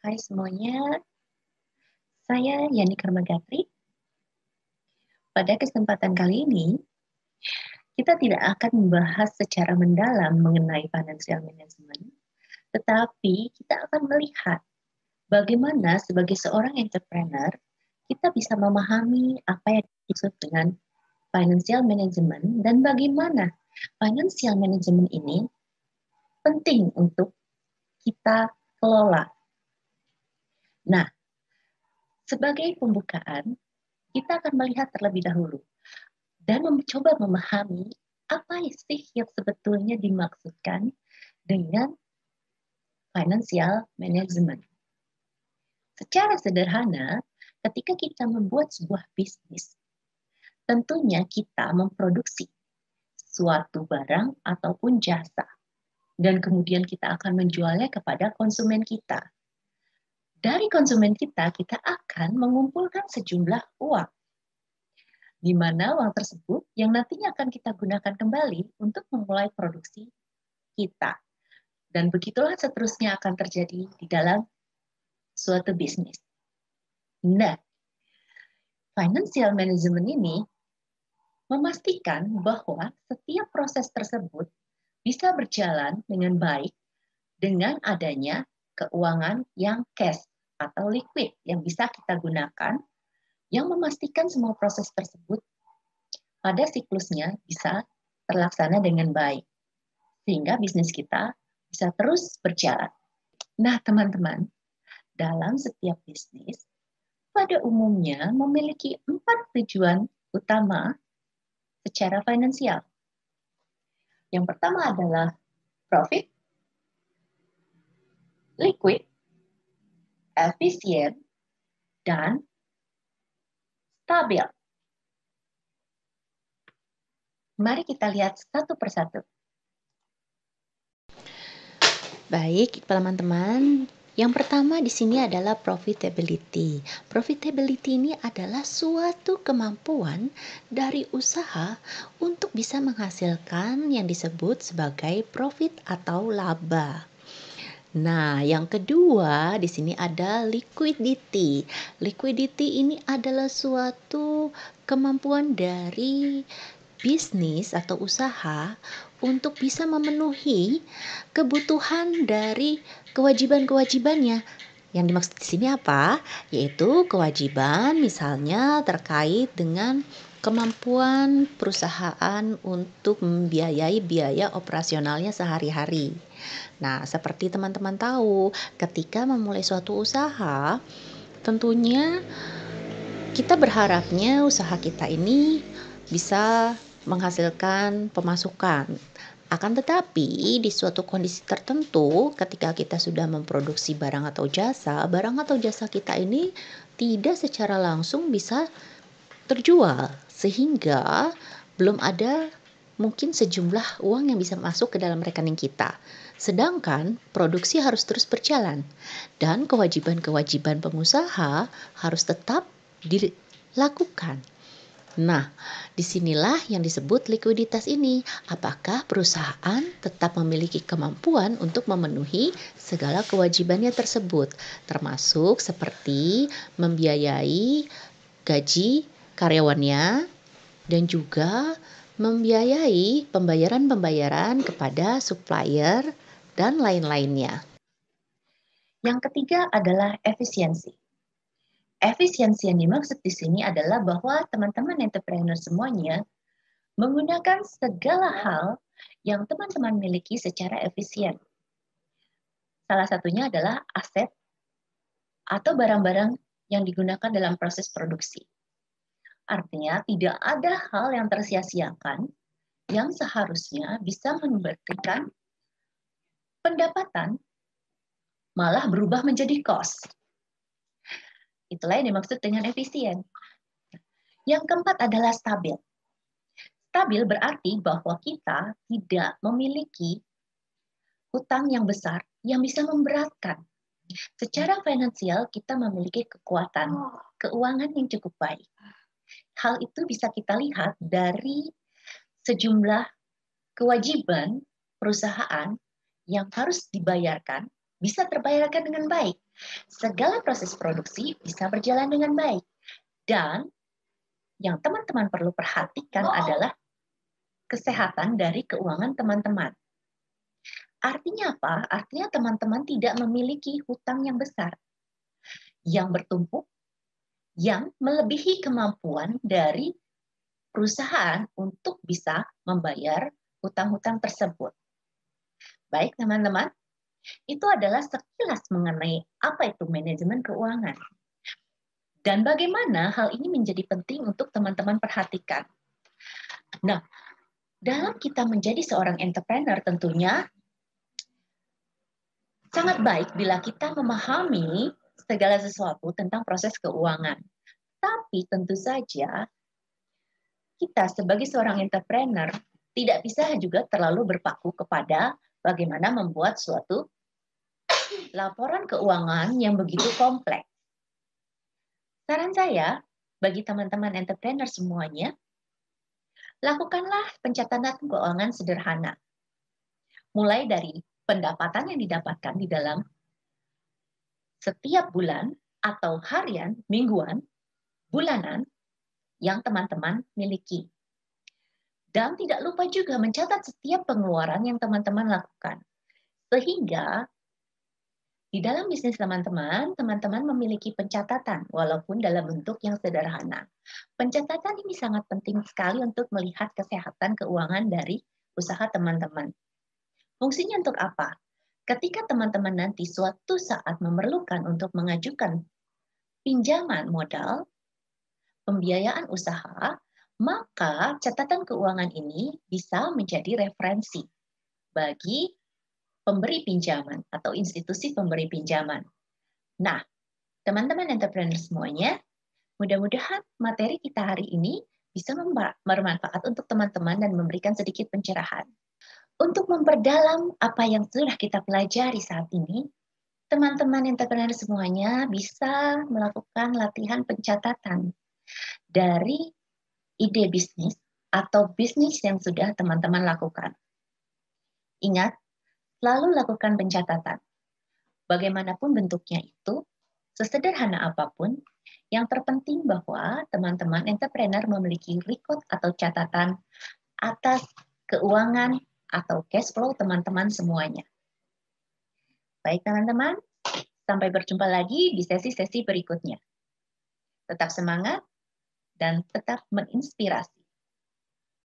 Hai semuanya, saya Yani Karmagatri. Pada kesempatan kali ini, kita tidak akan membahas secara mendalam mengenai financial management, tetapi kita akan melihat bagaimana sebagai seorang entrepreneur, kita bisa memahami apa yang dimaksud dengan financial management dan bagaimana financial management ini penting untuk kita kelola. Nah, sebagai pembukaan, kita akan melihat terlebih dahulu dan mencoba memahami apa sih yang sebetulnya dimaksudkan dengan financial management. Secara sederhana, ketika kita membuat sebuah bisnis, tentunya kita memproduksi suatu barang ataupun jasa, dan kemudian kita akan menjualnya kepada konsumen kita. Dari konsumen kita akan mengumpulkan sejumlah uang, di mana uang tersebut yang nantinya akan kita gunakan kembali untuk memulai produksi kita. Dan begitulah seterusnya akan terjadi di dalam suatu bisnis. Nah, financial management ini memastikan bahwa setiap proses tersebut bisa berjalan dengan baik dengan adanya keuangan yang cash atau liquid yang bisa kita gunakan, yang memastikan semua proses tersebut pada siklusnya bisa terlaksana dengan baik, sehingga bisnis kita bisa terus berjalan. Nah, teman-teman, dalam setiap bisnis, pada umumnya memiliki 4 tujuan utama secara finansial. Yang pertama adalah profit, liquid, efisien, dan stabil. Mari kita lihat satu persatu. Baik, teman-teman. Yang pertama di sini adalah profitability. Profitability ini adalah suatu kemampuan dari usaha untuk bisa menghasilkan yang disebut sebagai profit atau laba. Nah, yang kedua di sini ada liquidity. Liquidity ini adalah suatu kemampuan dari bisnis atau usaha untuk bisa memenuhi kebutuhan dari kewajiban-kewajibannya. Yang dimaksud di sini apa? Yaitu kewajiban misalnya terkait dengan kemampuan perusahaan untuk membiayai biaya operasionalnya sehari-hari. Nah, seperti teman-teman tahu, ketika memulai suatu usaha, tentunya kita berharapnya usaha kita ini bisa menghasilkan pemasukan. Akan tetapi, di suatu kondisi tertentu, ketika kita sudah memproduksi barang atau jasa kita ini tidak secara langsung bisa terjual, sehingga belum ada mungkin sejumlah uang yang bisa masuk ke dalam rekening kita. Sedangkan produksi harus terus berjalan dan kewajiban-kewajiban pengusaha harus tetap dilakukan. Nah, disinilah yang disebut likuiditas ini. Apakah perusahaan tetap memiliki kemampuan untuk memenuhi segala kewajibannya tersebut, termasuk seperti membiayai gaji karyawannya dan juga membiayai pembayaran-pembayaran kepada supplier dan lain-lainnya. Yang ketiga adalah efisiensi. Efisiensi yang dimaksud di sini adalah bahwa teman-teman entrepreneur semuanya menggunakan segala hal yang teman-teman miliki secara efisien. Salah satunya adalah aset atau barang-barang yang digunakan dalam proses produksi. Artinya tidak ada hal yang tersia-siakan yang seharusnya bisa memberikan pendapatan malah berubah menjadi cost. Itulah yang dimaksud dengan efisien. Yang keempat adalah stabil. Stabil berarti bahwa kita tidak memiliki hutang yang besar yang bisa memberatkan. Secara finansial kita memiliki kekuatan keuangan yang cukup baik. Hal itu bisa kita lihat dari sejumlah kewajiban perusahaan yang harus dibayarkan bisa terbayarkan dengan baik. Segala proses produksi bisa berjalan dengan baik. Dan yang teman-teman perlu perhatikan adalah kesehatan dari keuangan teman-teman. Artinya apa? Artinya teman-teman tidak memiliki hutang yang besar, yang bertumpuk, yang melebihi kemampuan dari perusahaan untuk bisa membayar hutang-hutang tersebut. Baik teman-teman, itu adalah sekilas mengenai apa itu manajemen keuangan. Dan bagaimana hal ini menjadi penting untuk teman-teman perhatikan. Nah, dalam kita menjadi seorang entrepreneur tentunya sangat baik bila kita memahami segala sesuatu tentang proses keuangan. Tapi tentu saja kita sebagai seorang entrepreneur tidak bisa juga terlalu berpaku kepada bagaimana membuat suatu laporan keuangan yang begitu kompleks. Saran saya bagi teman-teman entrepreneur semuanya, lakukanlah pencatatan keuangan sederhana. Mulai dari pendapatan yang didapatkan di dalam setiap bulan atau harian, mingguan, bulanan yang teman-teman miliki. Dan tidak lupa juga mencatat setiap pengeluaran yang teman-teman lakukan. Sehingga di dalam bisnis teman-teman, teman-teman memiliki pencatatan walaupun dalam bentuk yang sederhana. Pencatatan ini sangat penting sekali untuk melihat kesehatan keuangan dari usaha teman-teman. Fungsinya untuk apa? Ketika teman-teman nanti suatu saat memerlukan untuk mengajukan pinjaman modal, pembiayaan usaha, maka catatan keuangan ini bisa menjadi referensi bagi pemberi pinjaman atau institusi pemberi pinjaman. Nah, teman-teman entrepreneur semuanya, mudah-mudahan materi kita hari ini bisa bermanfaat untuk teman-teman dan memberikan sedikit pencerahan. Untuk memperdalam apa yang sudah kita pelajari saat ini, teman-teman entrepreneur semuanya bisa melakukan latihan pencatatan dari ide bisnis atau bisnis yang sudah teman-teman lakukan. Ingat, selalu lakukan pencatatan. Bagaimanapun bentuknya itu, sesederhana apapun, yang terpenting bahwa teman-teman entrepreneur memiliki record atau catatan atas keuangan atau cash flow teman-teman semuanya. Baik teman-teman, sampai berjumpa lagi di sesi-sesi berikutnya. Tetap semangat dan tetap menginspirasi.